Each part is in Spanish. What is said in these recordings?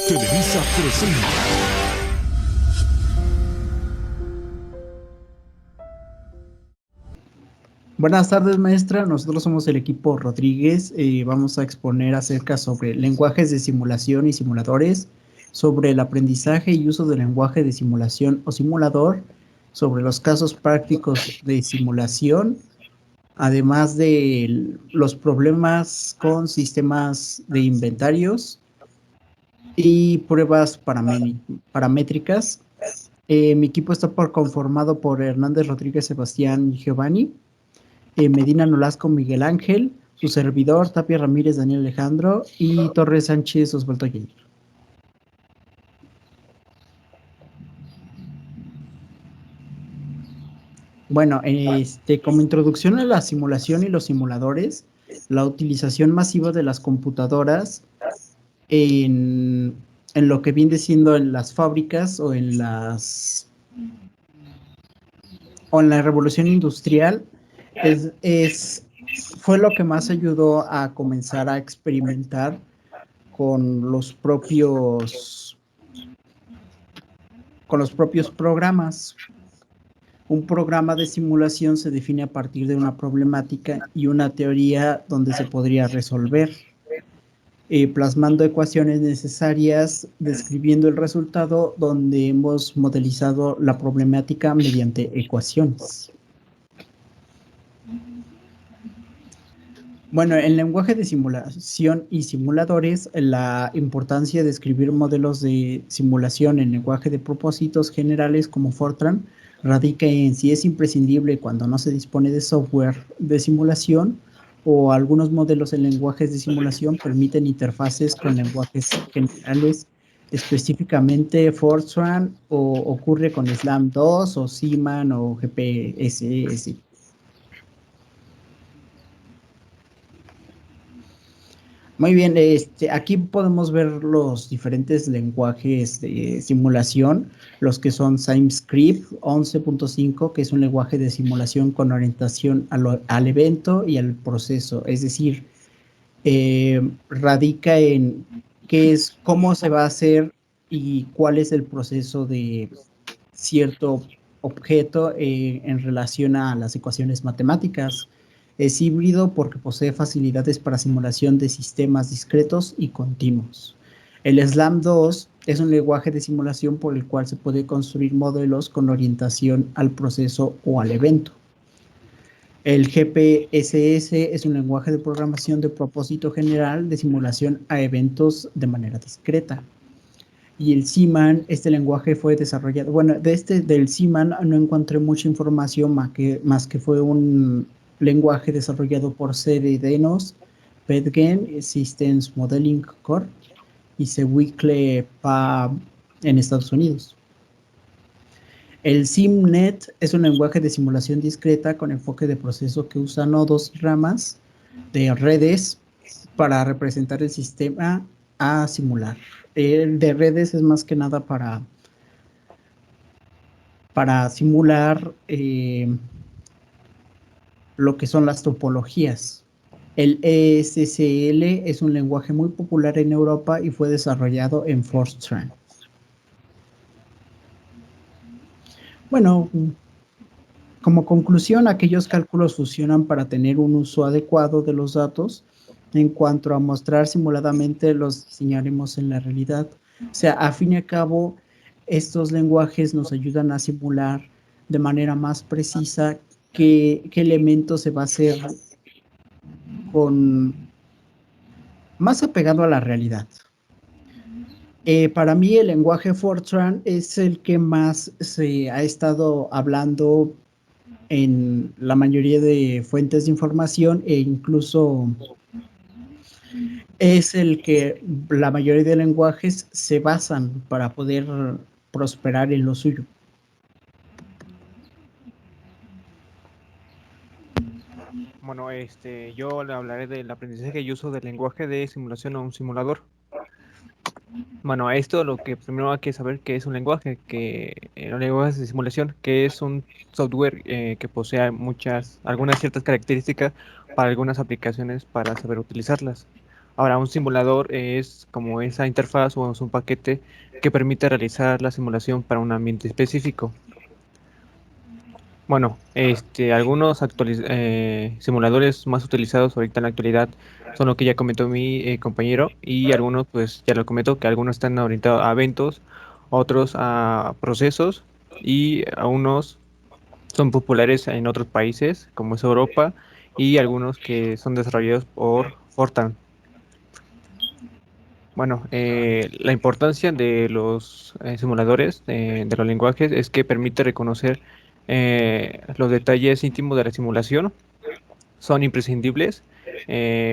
Televisa presenta. Buenas tardes, maestra. Nosotros somos el equipo Rodríguez. Vamos a exponer acerca sobre lenguajes de simulación y simuladores, sobre el aprendizaje y uso del lenguaje de simulación o simulador, sobre los casos prácticos de simulación, además de los problemas con sistemas de inventarios y pruebas paramétricas. Mi equipo está conformado por Hernández Rodríguez, Sebastián y Giovanni. Medina Nolasco, Miguel Ángel, su servidor, Tapia Ramírez, Daniel Alejandro y Torres Sánchez, Osvaldo Jr. Bueno, como introducción a la simulación y los simuladores, la utilización masiva de las computadoras en, en lo que viene siendo en las fábricas o en la revolución industrial fue lo que más ayudó a comenzar a experimentar con con los propios programas. Un programa de simulación se define a partir de una problemática y una teoría donde se podría resolver, plasmando ecuaciones necesarias, describiendo el resultado, donde hemos modelizado la problemática mediante ecuaciones. Bueno, en lenguaje de simulación y simuladores, la importancia de escribir modelos de simulación en lenguaje de propósitos generales como Fortran radica en si es imprescindible cuando no se dispone de software de simulación o algunos modelos en lenguajes de simulación permiten interfaces con lenguajes generales, específicamente Fortran o ocurre con SLAM 2 o Seaman o GPSS. Muy bien, aquí podemos ver los diferentes lenguajes de simulación, los que son SimScript 11.5, que es un lenguaje de simulación con orientación al evento y al proceso, es decir, radica en cómo se va a hacer y cuál es el proceso de cierto objeto en relación a las ecuaciones matemáticas. Es híbrido porque posee facilidades para simulación de sistemas discretos y continuos. El SLAM 2 es un lenguaje de simulación por el cual se puede construir modelos con orientación al proceso o al evento. El GPSS es un lenguaje de programación de propósito general de simulación a eventos de manera discreta. Y el Seaman, este lenguaje fue desarrollado, bueno, del Seaman no encontré mucha información más que fue un lenguaje desarrollado por Ceridenos, Pedgen Systems Modeling Corp y Sewicle PA en Estados Unidos. El SimNet es un lenguaje de simulación discreta con enfoque de proceso que usa nodos y ramas de redes para representar el sistema a simular. El de redes es más que nada para simular lo que son las topologías. El ESSL es un lenguaje muy popular en Europa y fue desarrollado en Fortran. Bueno, como conclusión, aquellos cálculos funcionan para tener un uso adecuado de los datos. En cuanto a mostrar simuladamente, los diseñaremos en la realidad. O sea, a fin y a cabo, estos lenguajes nos ayudan a simular de manera más precisa qué elemento se va a hacer con más apegado a la realidad. Para mí el lenguaje Fortran es el que más se ha estado hablando en la mayoría de fuentes de información e incluso es el que la mayoría de lenguajes se basan para poder prosperar en lo suyo. Bueno, yo le hablaré del aprendizaje y uso del lenguaje de simulación o un simulador. Bueno, esto lo que primero hay que saber que es un lenguaje, que los lenguajes de simulación, que es un software que posee algunas ciertas características para algunas aplicaciones para saber utilizarlas. Ahora, un simulador es como esa interfaz o es un paquete que permite realizar la simulación para un ambiente específico. Bueno, algunos simuladores más utilizados ahorita en la actualidad son lo que ya comentó mi compañero, y algunos, pues ya lo comentó, que algunos están orientados a eventos, otros a procesos, y a unos son populares en otros países, como es Europa, y algunos que son desarrollados por Fortran. Bueno, la importancia de los simuladores de los lenguajes es que permite reconocer los detalles íntimos de la simulación. Son imprescindibles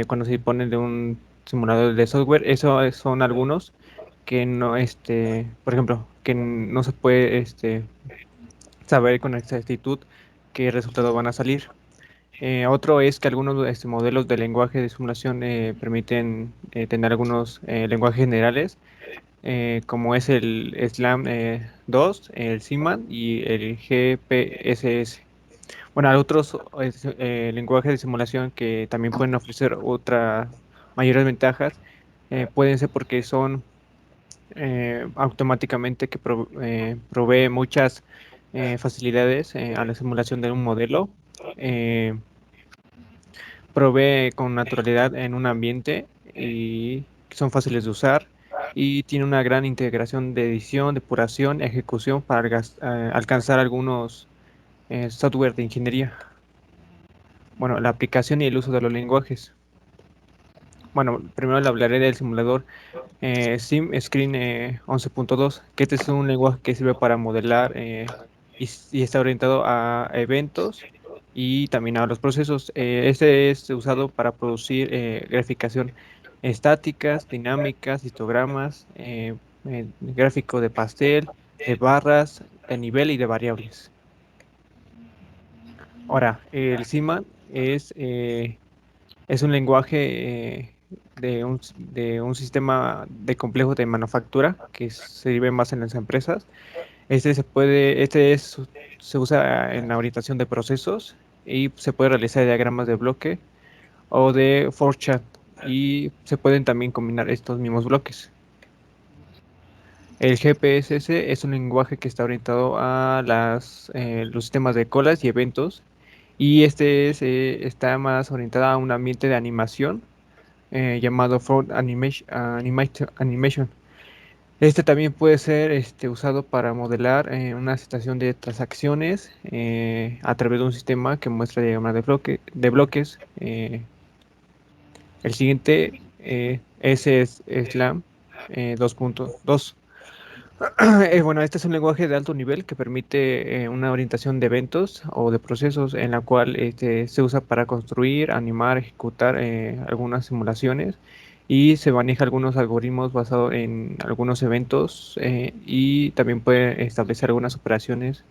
cuando se disponen de un simulador de software. Eso son algunos que no, por ejemplo, que no se puede saber con exactitud qué resultados van a salir. Otro es que algunos modelos de lenguaje de simulación permiten tener algunos lenguajes generales, como es el SLAM 2, el CIMAN y el GPSS. Bueno, hay otros lenguajes de simulación que también pueden ofrecer otras mayores ventajas. Pueden ser porque son automáticamente que provee muchas facilidades a la simulación de un modelo. eh, Provee con naturalidad en un ambiente y son fáciles de usar, y tiene una gran integración de edición, depuración, ejecución para alcanzar algunos software de ingeniería. Bueno, la aplicación y el uso de los lenguajes. Bueno, primero le hablaré del simulador Sim Screen 11.2, que este es un lenguaje que sirve para modelar y está orientado a eventos y también a los procesos. Este es usado para producir graficación estáticas, dinámicas, histogramas, gráfico de pastel, de barras, de nivel y de variables. Ahora, el CIMA es un lenguaje de un sistema de complejo de manufactura que se vive más en las empresas. Se usa en la orientación de procesos y se puede realizar diagramas de bloque o de forechat, y se pueden también combinar estos mismos bloques. El GPSS es un lenguaje que está orientado a los sistemas de colas y eventos, y está más orientado a un ambiente de animación llamado Front Animation. Este también puede ser usado para modelar una situación de transacciones a través de un sistema que muestra diagramas de bloques. El siguiente ese es SLAM 2.2. Bueno, este es un lenguaje de alto nivel que permite una orientación de eventos o de procesos, en la cual se usa para construir, animar, ejecutar algunas simulaciones, y se maneja algunos algoritmos basados en algunos eventos, y también puede establecer algunas operaciones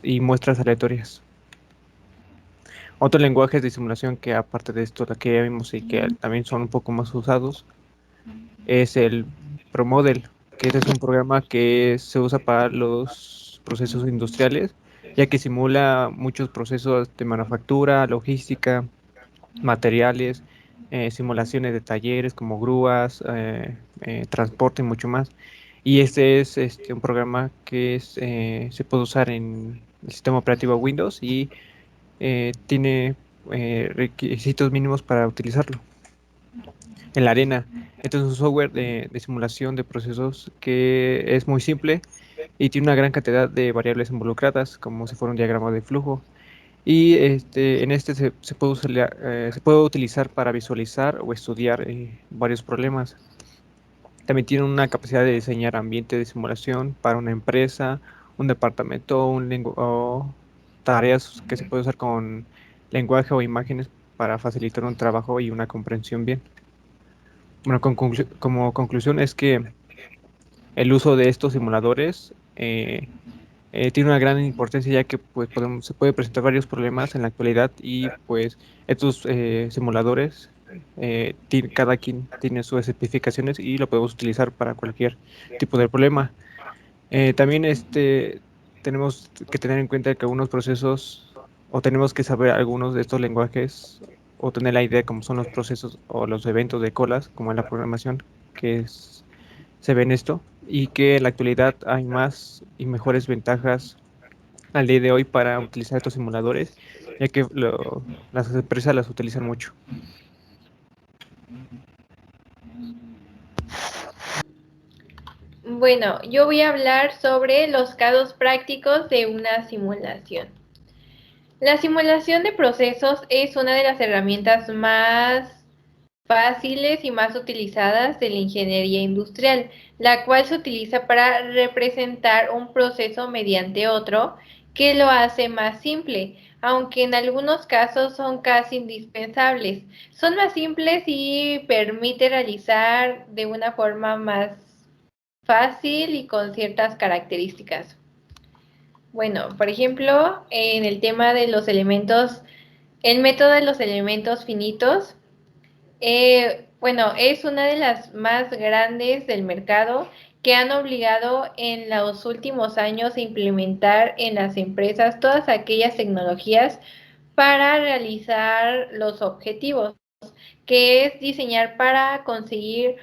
y muestras aleatorias. Otros lenguajes de simulación que, aparte de esto, la que ya vimos y que también son un poco más usados, es el ProModel, que este es un programa que se usa para los procesos industriales, ya que simula muchos procesos de manufactura, logística, materiales, simulaciones de talleres como grúas, transporte y mucho más. Y este es un programa que se puede usar en el sistema operativo Windows, y tiene requisitos mínimos para utilizarlo. En la arena. Este es un software de simulación de procesos que es muy simple y tiene una gran cantidad de variables involucradas, como si fuera un diagrama de flujo. Y se puede utilizar para visualizar o estudiar varios problemas. También tiene una capacidad de diseñar ambiente de simulación para una empresa, un departamento, o tareas que se puede usar con lenguaje o imágenes para facilitar un trabajo y una comprensión bien. Bueno, como conclusión es que el uso de estos simuladores tiene una gran importancia, ya que pues, se puede presentar varios problemas en la actualidad, y pues estos simuladores, cada quien tiene sus especificaciones y lo podemos utilizar para cualquier tipo de problema. También tenemos que tener en cuenta que algunos procesos, o tenemos que saber algunos de estos lenguajes o tener la idea de cómo son los procesos o los eventos de colas, como en la programación, se ve en esto, y que en la actualidad hay más y mejores ventajas al día de hoy para utilizar estos simuladores, ya que las empresas las utilizan mucho. Bueno, yo voy a hablar sobre los casos prácticos de una simulación. La simulación de procesos es una de las herramientas más fáciles y más utilizadas de la ingeniería industrial, la cual se utiliza para representar un proceso mediante otro que lo hace más simple, aunque en algunos casos son casi indispensables. Son más simples y permite realizar de una forma más fácil y con ciertas características. Bueno, por ejemplo, en el tema de los elementos, el método de los elementos finitos, bueno, es una de las más grandes del mercado que han obligado en los últimos años a implementar en las empresas todas aquellas tecnologías para realizar los objetivos, que es diseñar para conseguir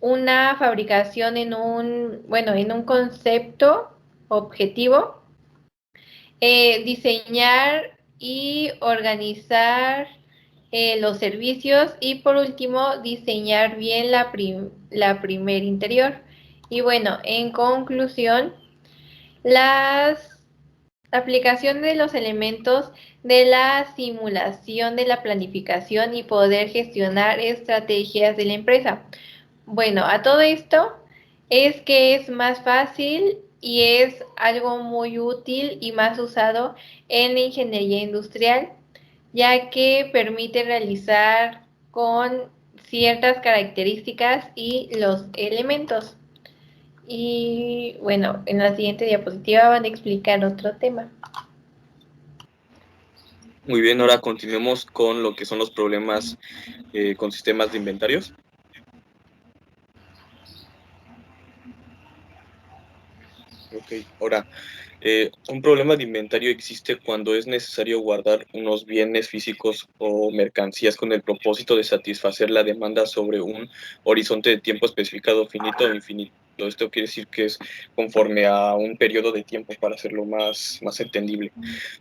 una fabricación en un concepto objetivo, diseñar y organizar los servicios y por último diseñar bien la primer interior. Y bueno, en conclusión, las aplicación de los elementos de la simulación de la planificación y poder gestionar estrategias de la empresa. Bueno, a todo esto es que es más fácil y es algo muy útil y más usado en la ingeniería industrial, ya que permite realizar con ciertas características y los elementos. Y bueno, en la siguiente diapositiva van a explicar otro tema. Muy bien, ahora continuemos con lo que son los problemas con sistemas de inventarios. Ok, ahora, un problema de inventario existe cuando es necesario guardar unos bienes físicos o mercancías con el propósito de satisfacer la demanda sobre un horizonte de tiempo especificado, finito o infinito. Esto quiere decir que es conforme a un periodo de tiempo, para hacerlo más entendible.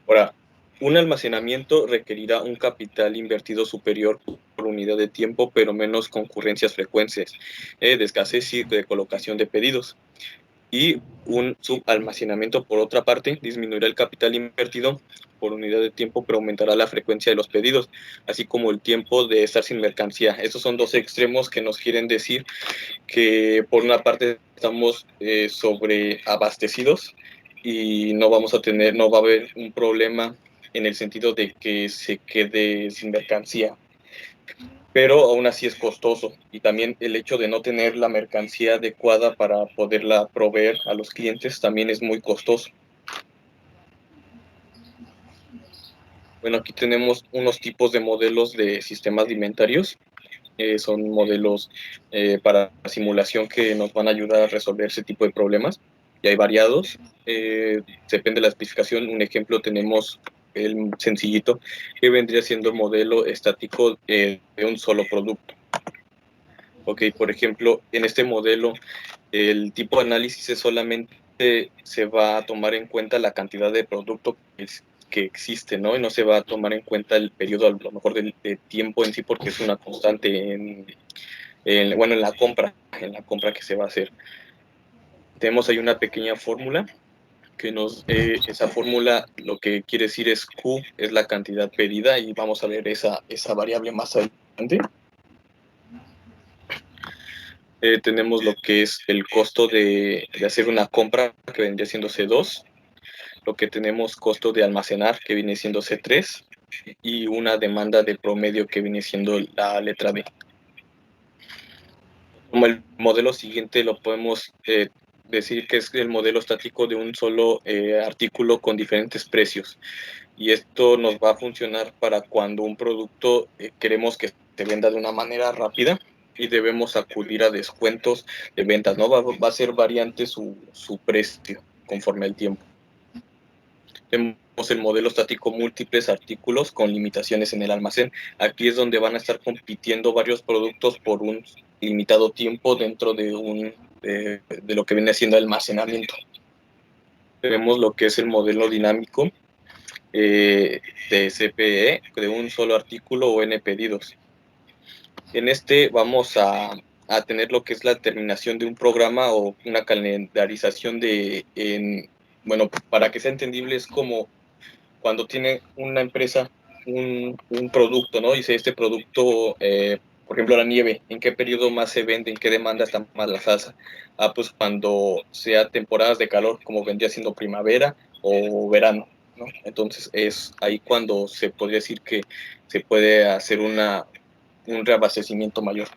Ahora, un almacenamiento requerirá un capital invertido superior por unidad de tiempo, pero menos concurrencias frecuentes, de escasez y de colocación de pedidos. Y un subalmacenamiento, por otra parte, disminuirá el capital invertido por unidad de tiempo, pero aumentará la frecuencia de los pedidos, así como el tiempo de estar sin mercancía. Estos son dos extremos que nos quieren decir que, por una parte, estamos sobreabastecidos y no va a haber un problema en el sentido de que se quede sin mercancía, pero aún así es costoso, y también el hecho de no tener la mercancía adecuada para poderla proveer a los clientes también es muy costoso. Bueno, aquí tenemos unos tipos de modelos de sistemas de inventarios. Son modelos para simulación que nos van a ayudar a resolver ese tipo de problemas, y hay variados. Depende de la especificación. Un ejemplo, tenemos el sencillito, que vendría siendo el modelo estático de un solo producto. Ok, por ejemplo, en este modelo, el tipo de análisis es solamente se va a tomar en cuenta la cantidad de producto que existe, ¿no? Y no se va a tomar en cuenta el periodo, a lo mejor, de tiempo en sí, porque es una constante en la compra que se va a hacer. Tenemos ahí una pequeña fórmula que esa fórmula lo que quiere decir es Q, es la cantidad pedida, y vamos a ver esa variable más adelante. Tenemos lo que es el costo de hacer una compra, que vendría siendo C2, lo que tenemos costo de almacenar, que viene siendo C3, y una demanda de promedio, que viene siendo la letra B. Como el modelo siguiente lo podemos decir que es el modelo estático de un solo artículo con diferentes precios, y esto nos va a funcionar para cuando un producto queremos que se venda de una manera rápida y debemos acudir a descuentos de ventas, ¿no? Va a ser variante su precio conforme al tiempo. Tenemos el modelo estático múltiples artículos con limitaciones en el almacén. Aquí es donde van a estar compitiendo varios productos por un limitado tiempo dentro de lo que viene siendo almacenamiento. Tenemos lo que es el modelo dinámico de CPE, de un solo artículo o N pedidos. En este vamos a tener lo que es la terminación de un programa o una calendarización bueno, para que sea entendible, es como cuando tiene una empresa un producto, ¿no? Dice, este producto, por ejemplo, la nieve, ¿en qué periodo más se vende? ¿En qué demanda está más la salsa? Pues cuando sea temporadas de calor, como vendría siendo primavera o verano, ¿no? Entonces es ahí cuando se podría decir que se puede hacer un reabastecimiento mayor.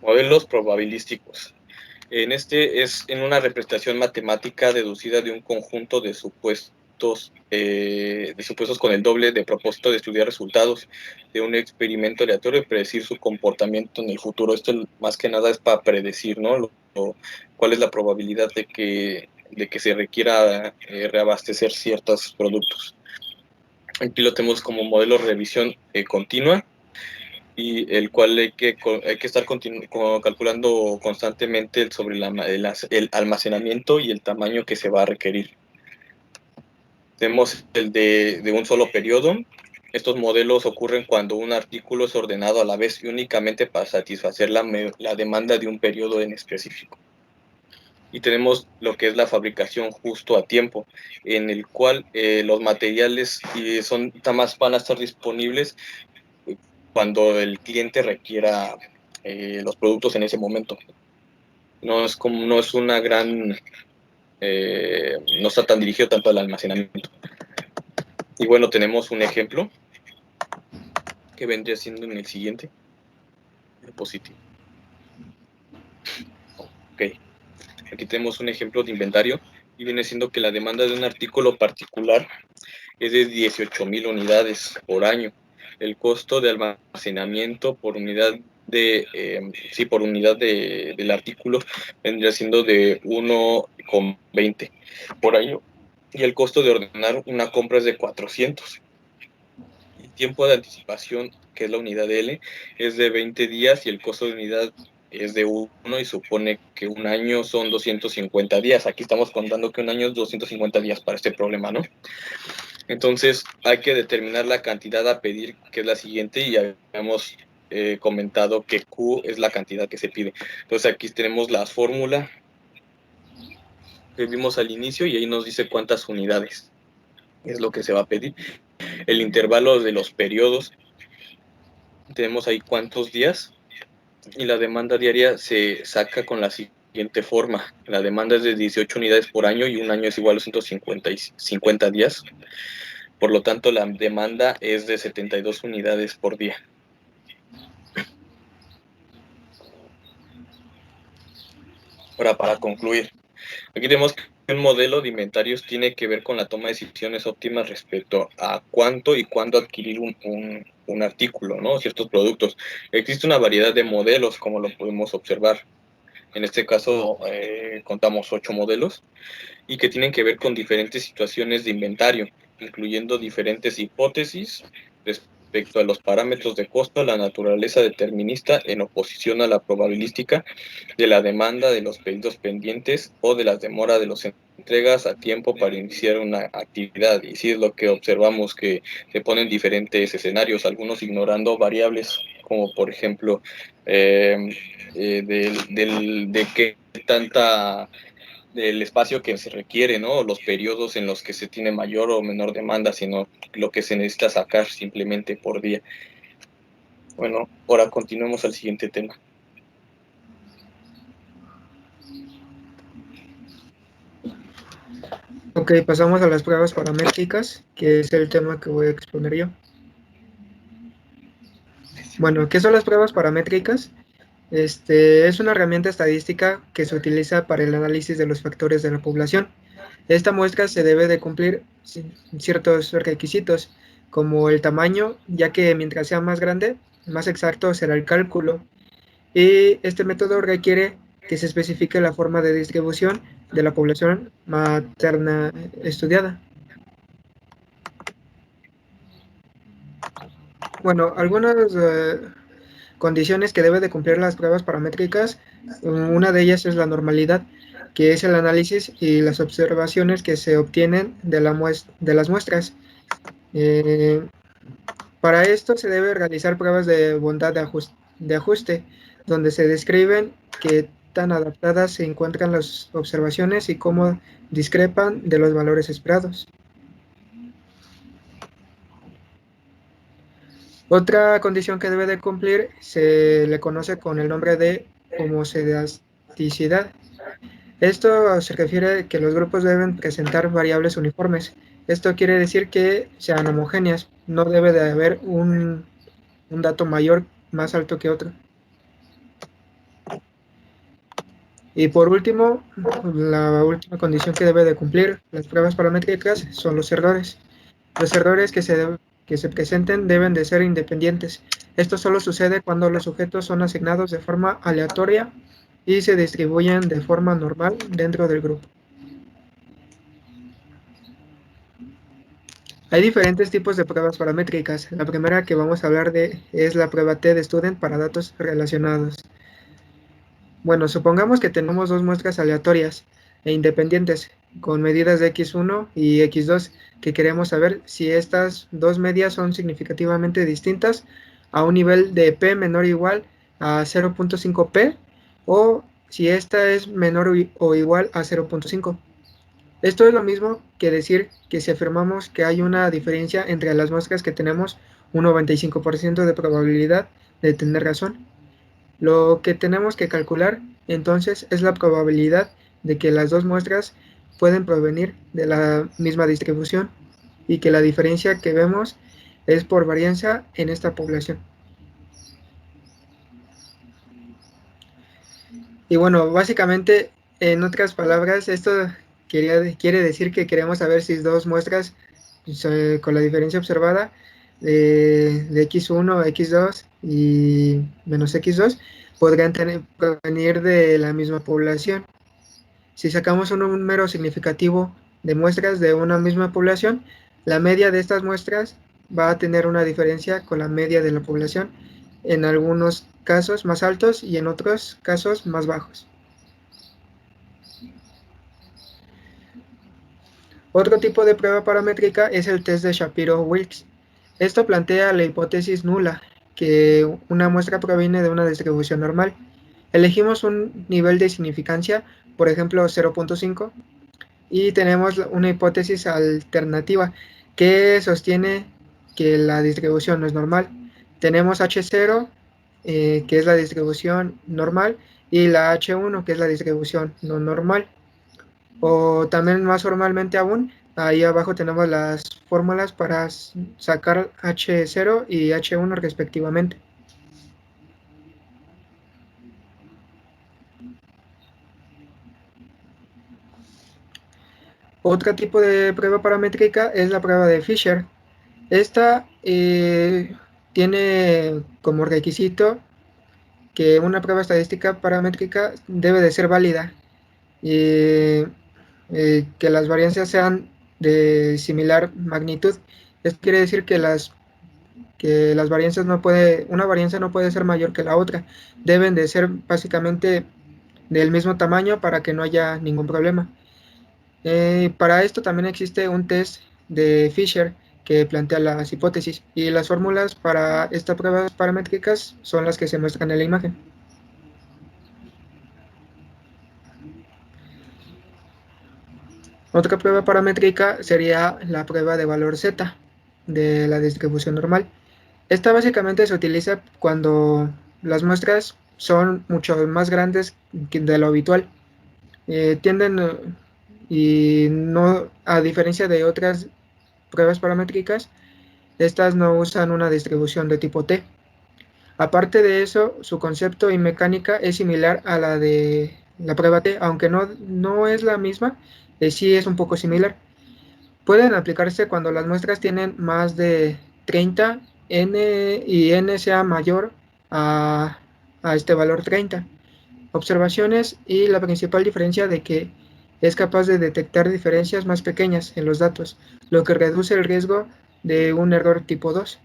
Modelos probabilísticos. Este es en una representación matemática deducida de un conjunto de supuestos con el doble de propósito de estudiar resultados de un experimento aleatorio y predecir su comportamiento en el futuro. Esto más que nada es para predecir, ¿no? Cuál es la probabilidad de que se requiera reabastecer ciertos productos. Aquí lo tenemos como modelo de revisión continua, y el cual hay que estar calculando constantemente sobre el almacenamiento y el tamaño que se va a requerir. Tenemos el de un solo periodo. Estos modelos ocurren cuando un artículo es ordenado a la vez y únicamente para satisfacer la demanda de un periodo en específico. Y tenemos lo que es la fabricación justo a tiempo, en el cual los materiales van a estar disponibles cuando el cliente requiera los productos en ese momento. No es una gran, no está tan dirigido tanto al almacenamiento. Y bueno, tenemos un ejemplo que vendría siendo en el siguiente diapositivo. Ok, aquí tenemos un ejemplo de inventario y viene siendo que la demanda de un artículo particular es de 18,000 unidades por año. El costo de almacenamiento por unidad del artículo vendría siendo de 1,20 por año, y el costo de ordenar una compra es de 400. El tiempo de anticipación, que es la unidad L, es de 20 días y el costo de unidad es de 1, y supone que un año son 250 días. Aquí estamos contando que un año es 250 días para este problema, ¿no? Entonces hay que determinar la cantidad a pedir, que es la siguiente, y habíamos comentado que Q es la cantidad que se pide. Entonces aquí tenemos la fórmula que vimos al inicio y ahí nos dice cuántas unidades es lo que se va a pedir. El intervalo de los periodos, tenemos ahí cuántos días, y la demanda diaria se saca con la siguiente forma. La demanda es de 18 unidades por año y un año es igual a 150 días. Por lo tanto, la demanda es de 72 unidades por día. Ahora, para concluir, aquí tenemos que un modelo de inventarios tiene que ver con la toma de decisiones óptimas respecto a cuánto y cuándo adquirir un artículo, ¿no? Ciertos productos. Existe una variedad de modelos, como lo podemos observar. En este caso, contamos 8 modelos y que tienen que ver con diferentes situaciones de inventario, incluyendo diferentes hipótesis respecto a los parámetros de costo, la naturaleza determinista en oposición a la probabilística de la demanda de los pedidos pendientes o de la demora de las entregas a tiempo para iniciar una actividad. Y sí es lo que observamos, que se ponen diferentes escenarios, algunos ignorando variables como por ejemplo de qué tanta del espacio que se requiere, ¿no? Los periodos en los que se tiene mayor o menor demanda, sino lo que se necesita sacar simplemente por día. Bueno, ahora continuemos al siguiente tema. Ok, pasamos a las pruebas paramétricas, que es el tema que voy a exponer yo. Bueno, ¿qué son las pruebas paramétricas? Es una herramienta estadística que se utiliza para el análisis de los factores de la población. Esta muestra se debe de cumplir ciertos requisitos, como el tamaño, ya que mientras sea más grande, más exacto será el cálculo. Y este método requiere que se especifique la forma de distribución de la población materna estudiada. Bueno, algunas condiciones que debe de cumplir las pruebas paramétricas, una de ellas es la normalidad, que es el análisis y las observaciones que se obtienen de las muestras. Para esto se debe realizar pruebas de bondad de ajuste, donde se describen qué tan adaptadas se encuentran las observaciones y cómo discrepan de los valores esperados. Otra condición que debe de cumplir se le conoce con el nombre de homocedasticidad. Esto se refiere a que los grupos deben presentar variables uniformes. Esto quiere decir que sean homogéneas. No debe de haber un dato mayor más alto que otro. Y por último, la última condición que debe de cumplir las pruebas paramétricas son los errores. Los errores que se presenten deben de ser independientes. Esto solo sucede cuando los sujetos son asignados de forma aleatoria y se distribuyen de forma normal dentro del grupo. Hay diferentes tipos de pruebas paramétricas. La primera que vamos a hablar de es la prueba T-de-Student para datos relacionados. Bueno, supongamos que tenemos dos muestras aleatorias e independientes con medidas de x1 y x2 que queremos saber si estas dos medias son significativamente distintas a un nivel de p menor o igual a 0.5 p o si esta es menor o igual a 0.5. Esto es lo mismo que decir que si afirmamos que hay una diferencia entre las muestras que tenemos un 95% de probabilidad de tener razón. Lo que tenemos que calcular entonces es la probabilidad de que las dos muestras pueden provenir de la misma distribución y que la diferencia que vemos es por varianza en esta población. Y bueno, básicamente, en otras palabras, esto quiere decir que queremos saber si dos muestras con la diferencia observada de x1, x2 y menos x2 podrían provenir de la misma población. Si sacamos un número significativo de muestras de una misma población, la media de estas muestras va a tener una diferencia con la media de la población, en algunos casos más altos y en otros casos más bajos. Otro tipo de prueba paramétrica es el test de Shapiro-Wilks. Esto plantea la hipótesis nula, que una muestra proviene de una distribución normal. Elegimos un nivel de significancia, por ejemplo 0.5, y tenemos una hipótesis alternativa que sostiene que la distribución no es normal. Tenemos H0, que es la distribución normal, y la H1, que es la distribución no normal. O también más formalmente aún, ahí abajo tenemos las fórmulas para sacar H0 y H1 respectivamente. Otro tipo de prueba paramétrica es la prueba de Fisher. Esta tiene como requisito que una prueba estadística paramétrica debe de ser válida y que las varianzas sean de similar magnitud. Esto quiere decir que las varianzas una varianza no puede ser mayor que la otra. Deben de ser básicamente del mismo tamaño para que no haya ningún problema. Para esto también existe un test de Fisher que plantea las hipótesis y las fórmulas para estas pruebas paramétricas son las que se muestran en la imagen. Otra prueba paramétrica sería la prueba de valor Z de la distribución normal. Esta básicamente se utiliza cuando las muestras son mucho más grandes de lo habitual. Y no, a diferencia de otras pruebas paramétricas, estas no usan una distribución de tipo T. Aparte de eso, su concepto y mecánica es similar a la de la prueba T, aunque no es la misma, sí es un poco similar. Pueden aplicarse cuando las muestras tienen más de 30 n y n sea mayor a este valor 30. Observaciones y la principal diferencia de que es capaz de detectar diferencias más pequeñas en los datos, lo que reduce el riesgo de un error tipo 2.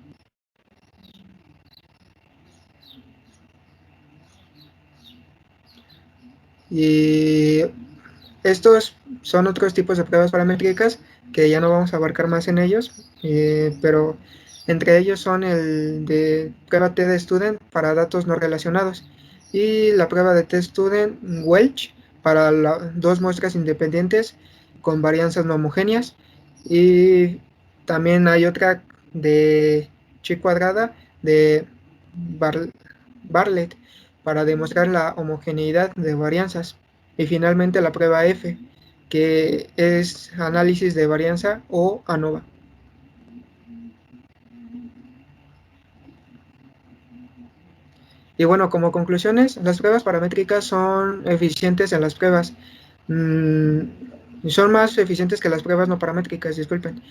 Y estos son otros tipos de pruebas paramétricas que ya no vamos a abarcar más en ellos, pero entre ellos son el de prueba T-de-Student para datos no relacionados y la prueba de T-Student-Welch para dos muestras independientes con varianzas no homogéneas, y también hay otra de chi cuadrada de Bartlett para demostrar la homogeneidad de varianzas. Y finalmente la prueba F, que es análisis de varianza o ANOVA. Y bueno, como conclusiones, las pruebas paramétricas son eficientes en las pruebas. Son más eficientes que las pruebas no paramétricas, disculpen.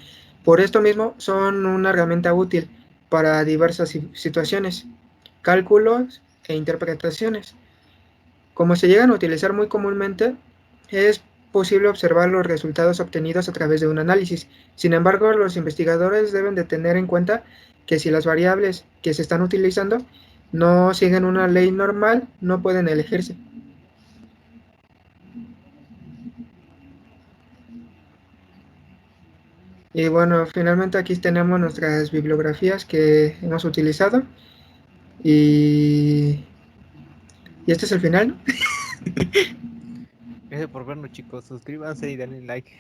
Por esto mismo, son una herramienta útil para diversas situaciones, cálculos e interpretaciones. Como se llegan a utilizar muy comúnmente, es posible observar los resultados obtenidos a través de un análisis. Sin embargo, los investigadores deben de tener en cuenta que si las variables que se están utilizando no siguen una ley normal, no pueden elegirse. Y bueno, finalmente aquí tenemos nuestras bibliografías que hemos utilizado. Y este es el final, ¿no? Gracias por vernos, chicos. Suscríbanse y denle like.